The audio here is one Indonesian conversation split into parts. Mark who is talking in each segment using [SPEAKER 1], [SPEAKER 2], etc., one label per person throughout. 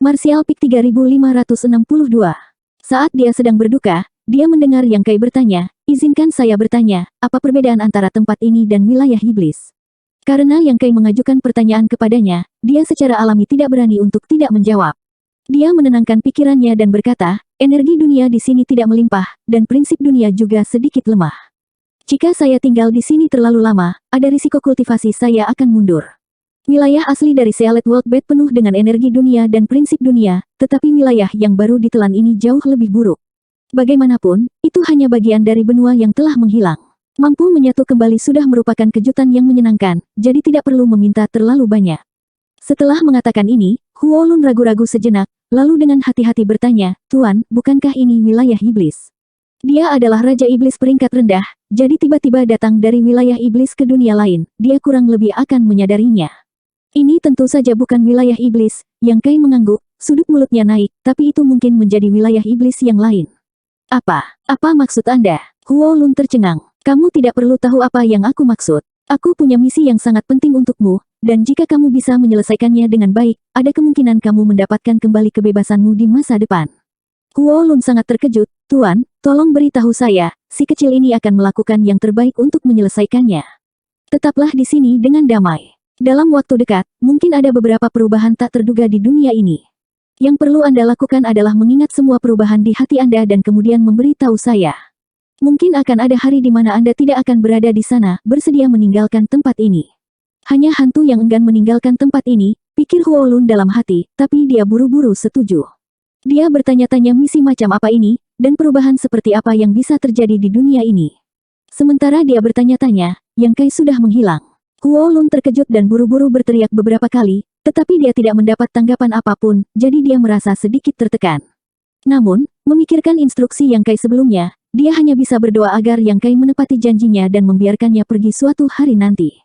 [SPEAKER 1] Martial Peak 3562. Saat dia sedang berduka, dia mendengar Yang Kai bertanya, "Izinkan saya bertanya, apa perbedaan antara tempat ini dan wilayah iblis?" Karena Yang Kai mengajukan pertanyaan kepadanya, dia secara alami tidak berani untuk tidak menjawab. Dia menenangkan pikirannya dan berkata, "Energi dunia di sini tidak melimpah, dan prinsip dunia juga sedikit lemah. Jika saya tinggal di sini terlalu lama, ada risiko kultivasi saya akan mundur. Wilayah asli dari Sealet World Bed penuh dengan energi dunia dan prinsip dunia, tetapi wilayah yang baru ditelan ini jauh lebih buruk. Bagaimanapun, itu hanya bagian dari benua yang telah menghilang. Mampu menyatu kembali sudah merupakan kejutan yang menyenangkan, jadi tidak perlu meminta terlalu banyak." Setelah mengatakan ini, Huo Lun ragu-ragu sejenak, lalu dengan hati-hati bertanya, "Tuan, bukankah ini wilayah iblis?" Dia adalah Raja Iblis peringkat rendah, jadi tiba-tiba datang dari wilayah iblis ke dunia lain, dia kurang lebih akan menyadarinya. Ini tentu saja bukan wilayah iblis, Yang Kai mengangguk, sudut mulutnya naik, tapi itu mungkin menjadi wilayah iblis yang lain. Apa maksud Anda?" Huo Lun tercengang. "Kamu tidak perlu tahu apa yang aku maksud. Aku punya misi yang sangat penting untukmu, dan jika kamu bisa menyelesaikannya dengan baik, ada kemungkinan kamu mendapatkan kembali kebebasanmu di masa depan." Huo Lun sangat terkejut, "Tuan, tolong beritahu saya, si kecil ini akan melakukan yang terbaik untuk menyelesaikannya. Tetaplah di sini dengan damai. Dalam waktu dekat, mungkin ada beberapa perubahan tak terduga di dunia ini. Yang perlu Anda lakukan adalah mengingat semua perubahan di hati Anda dan kemudian memberitahu saya. Mungkin akan ada hari di mana Anda tidak akan berada di sana, bersedia meninggalkan tempat ini." "Hanya hantu yang enggan meninggalkan tempat ini," pikir Huo Lun dalam hati, tapi dia buru-buru setuju. Dia bertanya-tanya misi macam apa ini, dan perubahan seperti apa yang bisa terjadi di dunia ini. Sementara dia bertanya-tanya, Yang Kai sudah menghilang. Huo Lun terkejut dan buru-buru berteriak beberapa kali, tetapi dia tidak mendapat tanggapan apapun, jadi dia merasa sedikit tertekan. Namun, memikirkan instruksi Yang Kai sebelumnya, dia hanya bisa berdoa agar Yang Kai menepati janjinya dan membiarkannya pergi suatu hari nanti.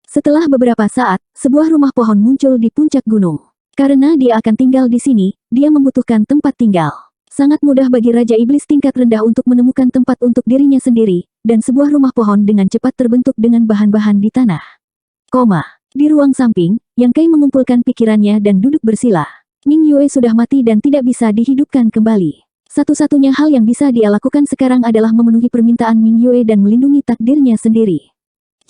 [SPEAKER 1] Setelah beberapa saat, sebuah rumah pohon muncul di puncak gunung. Karena dia akan tinggal di sini, dia membutuhkan tempat tinggal. Sangat mudah bagi Raja Iblis tingkat rendah untuk menemukan tempat untuk dirinya sendiri, dan sebuah rumah pohon dengan cepat terbentuk dengan bahan-bahan di tanah. Di ruang samping, Yang Kai mengumpulkan pikirannya dan duduk bersila. Ming Yue sudah mati dan tidak bisa dihidupkan kembali. Satu-satunya hal yang bisa dia lakukan sekarang adalah memenuhi permintaan Ming Yue dan melindungi takdirnya sendiri.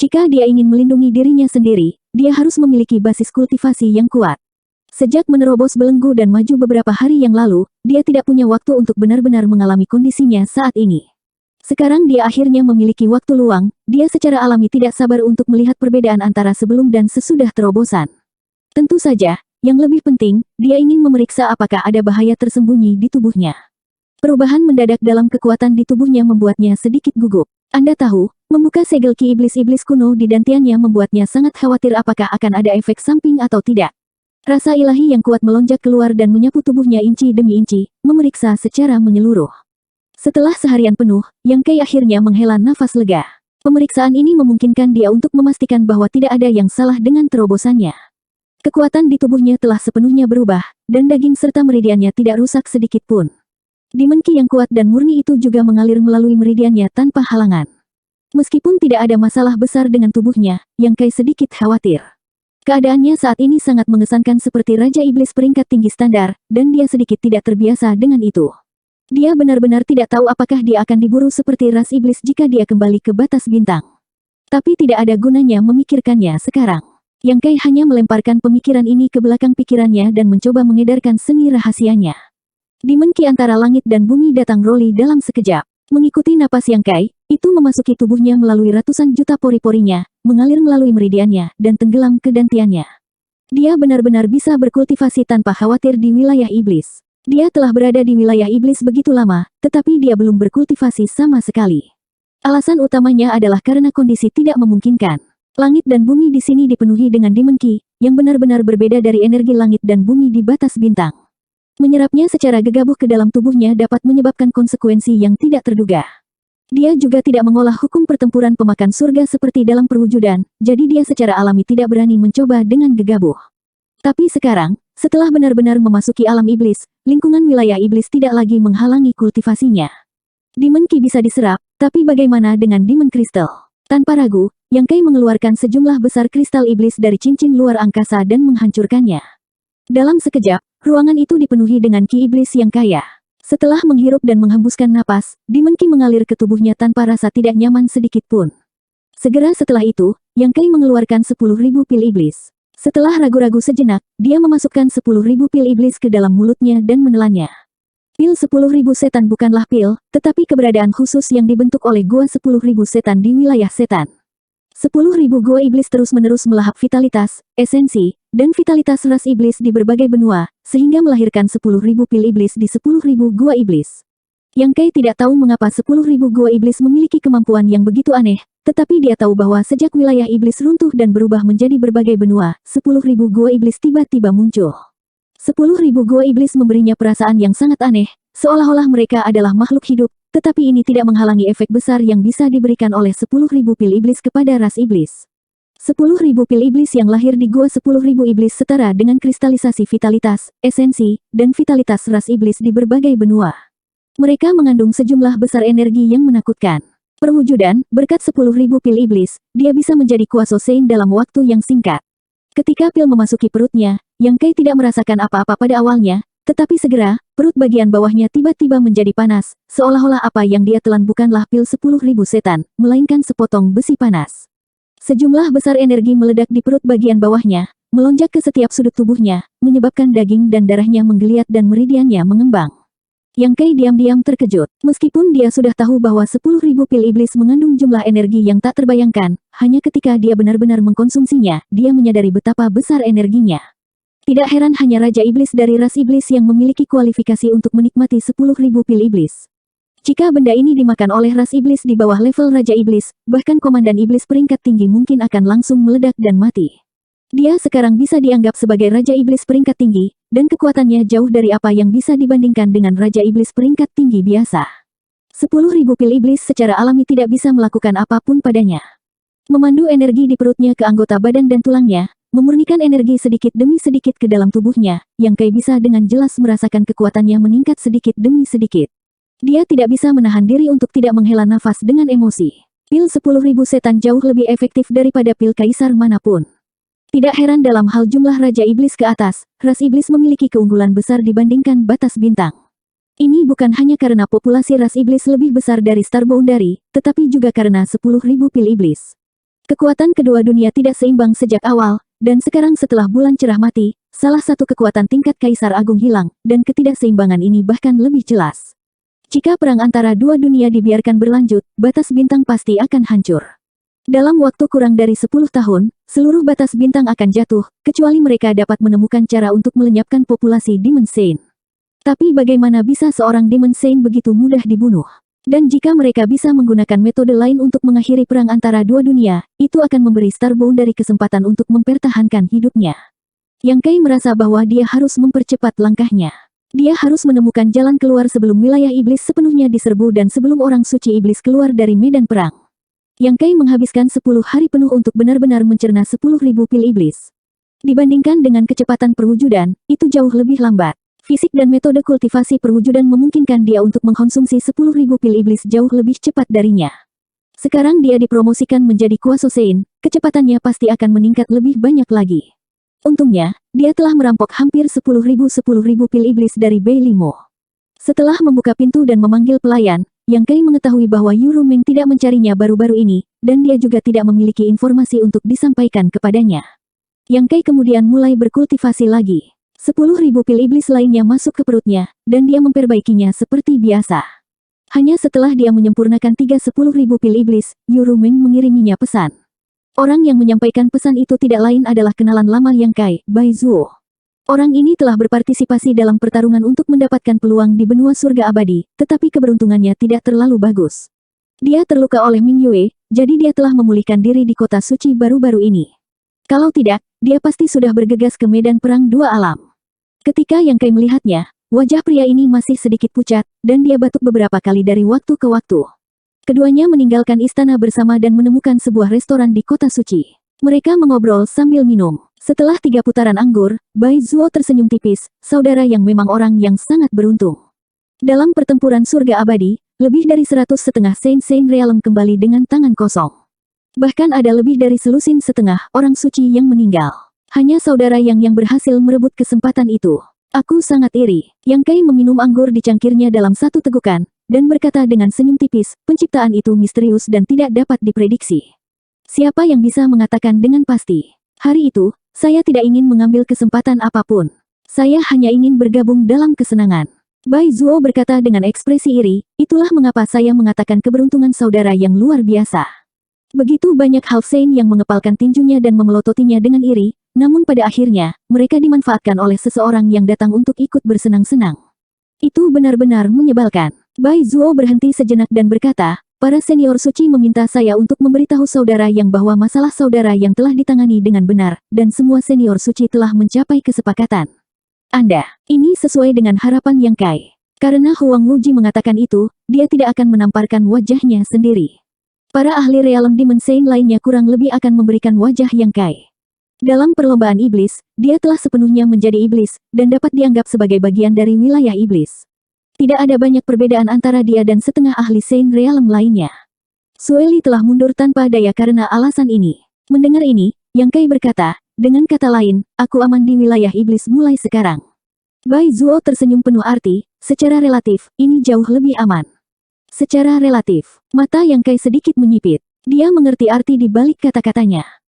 [SPEAKER 1] Jika dia ingin melindungi dirinya sendiri, dia harus memiliki basis kultivasi yang kuat. Sejak menerobos belenggu dan maju beberapa hari yang lalu, dia tidak punya waktu untuk benar-benar mengalami kondisinya saat ini. Sekarang dia akhirnya memiliki waktu luang, dia secara alami tidak sabar untuk melihat perbedaan antara sebelum dan sesudah terobosan. Tentu saja, yang lebih penting, dia ingin memeriksa apakah ada bahaya tersembunyi di tubuhnya. Perubahan mendadak dalam kekuatan di tubuhnya membuatnya sedikit gugup. Anda tahu, membuka segel ki iblis-iblis kuno di dantiannya membuatnya sangat khawatir apakah akan ada efek samping atau tidak. Rasa ilahi yang kuat melonjak keluar dan menyapu tubuhnya inci demi inci, memeriksa secara menyeluruh. Setelah seharian penuh, Yang Kai akhirnya menghela nafas lega. Pemeriksaan ini memungkinkan dia untuk memastikan bahwa tidak ada yang salah dengan terobosannya. Kekuatan di tubuhnya telah sepenuhnya berubah, dan daging serta meridiannya tidak rusak sedikit pun. Demon Ki yang kuat dan murni itu juga mengalir melalui meridiannya tanpa halangan. Meskipun tidak ada masalah besar dengan tubuhnya, Yang Kai sedikit khawatir. Keadaannya saat ini sangat mengesankan seperti Raja Iblis peringkat tinggi standar, dan dia sedikit tidak terbiasa dengan itu. Dia benar-benar tidak tahu apakah dia akan diburu seperti ras iblis jika dia kembali ke batas bintang. Tapi tidak ada gunanya memikirkannya sekarang. Yang Kai hanya melemparkan pemikiran ini ke belakang pikirannya dan mencoba mengedarkan seni rahasianya. Demon Ki antara langit dan bumi datang Roli dalam sekejap. Mengikuti napas Yang Kai, itu memasuki tubuhnya melalui ratusan juta pori-porinya, mengalir melalui meridiannya, dan tenggelam ke dantiannya. Dia benar-benar bisa berkultivasi tanpa khawatir di wilayah iblis. Dia telah berada di wilayah iblis begitu lama, tetapi dia belum berkultivasi sama sekali. Alasan utamanya adalah karena kondisi tidak memungkinkan. Langit dan bumi di sini dipenuhi dengan Demon Ki, yang benar-benar berbeda dari energi langit dan bumi di batas bintang. Menyerapnya secara gegabah ke dalam tubuhnya dapat menyebabkan konsekuensi yang tidak terduga. Dia juga tidak mengolah hukum pertempuran pemakan surga seperti dalam perwujudan, jadi dia secara alami tidak berani mencoba dengan gegabah. Tapi sekarang, setelah benar-benar memasuki alam iblis, lingkungan wilayah iblis tidak lagi menghalangi kultivasinya. Demon Ki bisa diserap, tapi bagaimana dengan Demon Crystal? Tanpa ragu, Yang Kai mengeluarkan sejumlah besar kristal iblis dari cincin luar angkasa dan menghancurkannya. Dalam sekejap, ruangan itu dipenuhi dengan ki iblis yang kaya. Setelah menghirup dan menghembuskan napas, Demon Ki mengalir ke tubuhnya tanpa rasa tidak nyaman sedikit pun. Segera setelah itu, Yang Kai mengeluarkan 10.000 pil iblis. Setelah ragu-ragu sejenak, dia memasukkan 10.000 pil iblis ke dalam mulutnya dan menelannya. Pil 10.000 setan bukanlah pil, tetapi keberadaan khusus yang dibentuk oleh gua 10.000 setan di wilayah setan. 10.000 gua iblis terus-menerus melahap vitalitas, esensi, dan vitalitas ras iblis di berbagai benua, sehingga melahirkan 10.000 pil iblis di 10.000 gua iblis. Yang Kai tidak tahu mengapa 10.000 gua iblis memiliki kemampuan yang begitu aneh, tetapi dia tahu bahwa sejak wilayah iblis runtuh dan berubah menjadi berbagai benua, 10.000 gua iblis tiba-tiba muncul. 10.000 gua iblis memberinya perasaan yang sangat aneh, seolah-olah mereka adalah makhluk hidup, tetapi ini tidak menghalangi efek besar yang bisa diberikan oleh 10.000 pil iblis kepada ras iblis. 10.000 pil iblis yang lahir di gua 10.000 iblis setara dengan kristalisasi vitalitas, esensi, dan vitalitas ras iblis di berbagai benua. Mereka mengandung sejumlah besar energi yang menakutkan. Perwujudan, berkat 10.000 pil iblis, dia bisa menjadi Kuaso Sein dalam waktu yang singkat. Ketika pil memasuki perutnya, Yang Kai tidak merasakan apa-apa pada awalnya, tetapi segera, perut bagian bawahnya tiba-tiba menjadi panas, seolah-olah apa yang dia telan bukanlah pil 10.000 setan, melainkan sepotong besi panas. Sejumlah besar energi meledak di perut bagian bawahnya, melonjak ke setiap sudut tubuhnya, menyebabkan daging dan darahnya menggeliat dan meridiannya mengembang. Yang Kai diam-diam terkejut. Meskipun dia sudah tahu bahwa 10.000 pil iblis mengandung jumlah energi yang tak terbayangkan, hanya ketika dia benar-benar mengkonsumsinya, dia menyadari betapa besar energinya. Tidak heran hanya Raja Iblis dari ras iblis yang memiliki kualifikasi untuk menikmati 10.000 pil iblis. Jika benda ini dimakan oleh ras iblis di bawah level Raja Iblis, bahkan Komandan Iblis peringkat tinggi mungkin akan langsung meledak dan mati. Dia sekarang bisa dianggap sebagai Raja Iblis peringkat tinggi, dan kekuatannya jauh dari apa yang bisa dibandingkan dengan Raja Iblis peringkat tinggi biasa. 10.000 pil iblis secara alami tidak bisa melakukan apapun padanya. Memandu energi di perutnya ke anggota badan dan tulangnya, memurnikan energi sedikit demi sedikit ke dalam tubuhnya, Yang Kai bisa dengan jelas merasakan kekuatannya meningkat sedikit demi sedikit. Dia tidak bisa menahan diri untuk tidak menghela nafas dengan emosi. Pil 10.000 setan jauh lebih efektif daripada pil kaisar manapun. Tidak heran dalam hal jumlah Raja Iblis ke atas, ras iblis memiliki keunggulan besar dibandingkan batas bintang. Ini bukan hanya karena populasi ras iblis lebih besar dari Star Boundary, tetapi juga karena 10.000 pil iblis. Kekuatan kedua dunia tidak seimbang sejak awal, dan sekarang setelah bulan cerah mati, salah satu kekuatan tingkat Kaisar Agung hilang, dan ketidakseimbangan ini bahkan lebih jelas. Jika perang antara dua dunia dibiarkan berlanjut, batas bintang pasti akan hancur. Dalam waktu kurang dari 10 tahun, seluruh batas bintang akan jatuh, kecuali mereka dapat menemukan cara untuk melenyapkan populasi Demon Sein. Tapi bagaimana bisa seorang Demon Sein begitu mudah dibunuh? Dan jika mereka bisa menggunakan metode lain untuk mengakhiri perang antara dua dunia, itu akan memberi Star Boundary kesempatan untuk mempertahankan hidupnya. Yang Kai merasa bahwa dia harus mempercepat langkahnya. Dia harus menemukan jalan keluar sebelum wilayah iblis sepenuhnya diserbu dan sebelum orang suci iblis keluar dari medan perang. Yang Kai menghabiskan 10 hari penuh untuk benar-benar mencerna 10.000 pil iblis. Dibandingkan dengan kecepatan perwujudan, itu jauh lebih lambat. Fisik dan metode kultivasi perwujudan memungkinkan dia untuk mengkonsumsi 10.000 pil iblis jauh lebih cepat darinya. Sekarang dia dipromosikan menjadi Kuaso Sein, kecepatannya pasti akan meningkat lebih banyak lagi. Untungnya, dia telah merampok hampir 10.000 pil iblis dari Bei Limo. Setelah membuka pintu dan memanggil pelayan, Yang Kai mengetahui bahwa Yu Rumeng tidak mencarinya baru-baru ini, dan dia juga tidak memiliki informasi untuk disampaikan kepadanya. Yang Kai kemudian mulai berkultivasi lagi. 10.000 pil iblis lainnya masuk ke perutnya, dan dia memperbaikinya seperti biasa. Hanya setelah dia menyempurnakan 10.000 pil iblis, Yu Rumeng mengiriminya pesan. Orang yang menyampaikan pesan itu tidak lain adalah kenalan lama Yang Kai, Bai Zuo. Orang ini telah berpartisipasi dalam pertarungan untuk mendapatkan peluang di benua surga abadi, tetapi keberuntungannya tidak terlalu bagus. Dia terluka oleh Ming Yue, jadi dia telah memulihkan diri di kota suci baru-baru ini. Kalau tidak, dia pasti sudah bergegas ke medan perang dua alam. Ketika Yang Kai melihatnya, wajah pria ini masih sedikit pucat, dan dia batuk beberapa kali dari waktu ke waktu. Keduanya meninggalkan istana bersama dan menemukan sebuah restoran di kota suci. Mereka mengobrol sambil minum. Setelah 3 putaran anggur, Bai Zuo tersenyum tipis, saudara yang memang orang yang sangat beruntung. Dalam pertempuran surga abadi, lebih dari 100 setengah Sein Realm kembali dengan tangan kosong. Bahkan ada lebih dari selusin setengah orang suci yang meninggal. Hanya saudara yang berhasil merebut kesempatan itu. Aku sangat iri. Yang Kai meminum anggur di cangkirnya dalam satu tegukan, dan berkata dengan senyum tipis, penciptaan itu misterius dan tidak dapat diprediksi. Siapa yang bisa mengatakan dengan pasti? Hari itu, saya tidak ingin mengambil kesempatan apapun. Saya hanya ingin bergabung dalam kesenangan. Bai Zuo berkata dengan ekspresi iri, itulah mengapa saya mengatakan keberuntungan saudara yang luar biasa. Begitu banyak Half Saint yang mengepalkan tinjunya dan memelototinya dengan iri, namun pada akhirnya, mereka dimanfaatkan oleh seseorang yang datang untuk ikut bersenang-senang. Itu benar-benar menyebalkan. Bai Zuo berhenti sejenak dan berkata, para senior suci meminta saya untuk memberitahu saudara yang bahwa masalah saudara yang telah ditangani dengan benar, dan semua senior suci telah mencapai kesepakatan. Ini sesuai dengan harapan Yang Kai. Karena Huang Wuji mengatakan itu, dia tidak akan menamparkan wajahnya sendiri. Para ahli realem Demon Saint lainnya kurang lebih akan memberikan wajah Yang Kai. Dalam perlombaan iblis, dia telah sepenuhnya menjadi iblis, dan dapat dianggap sebagai bagian dari wilayah iblis. Tidak ada banyak perbedaan antara dia dan setengah ahli Saint realem lainnya. Sueli telah mundur tanpa daya karena alasan ini. Mendengar ini, Yang Kai berkata, dengan kata lain, aku aman di wilayah iblis mulai sekarang. Bai Zuo tersenyum penuh arti, secara relatif, ini jauh lebih aman. Secara relatif, mata Yang Kai sedikit menyipit. Dia mengerti arti di balik kata-katanya.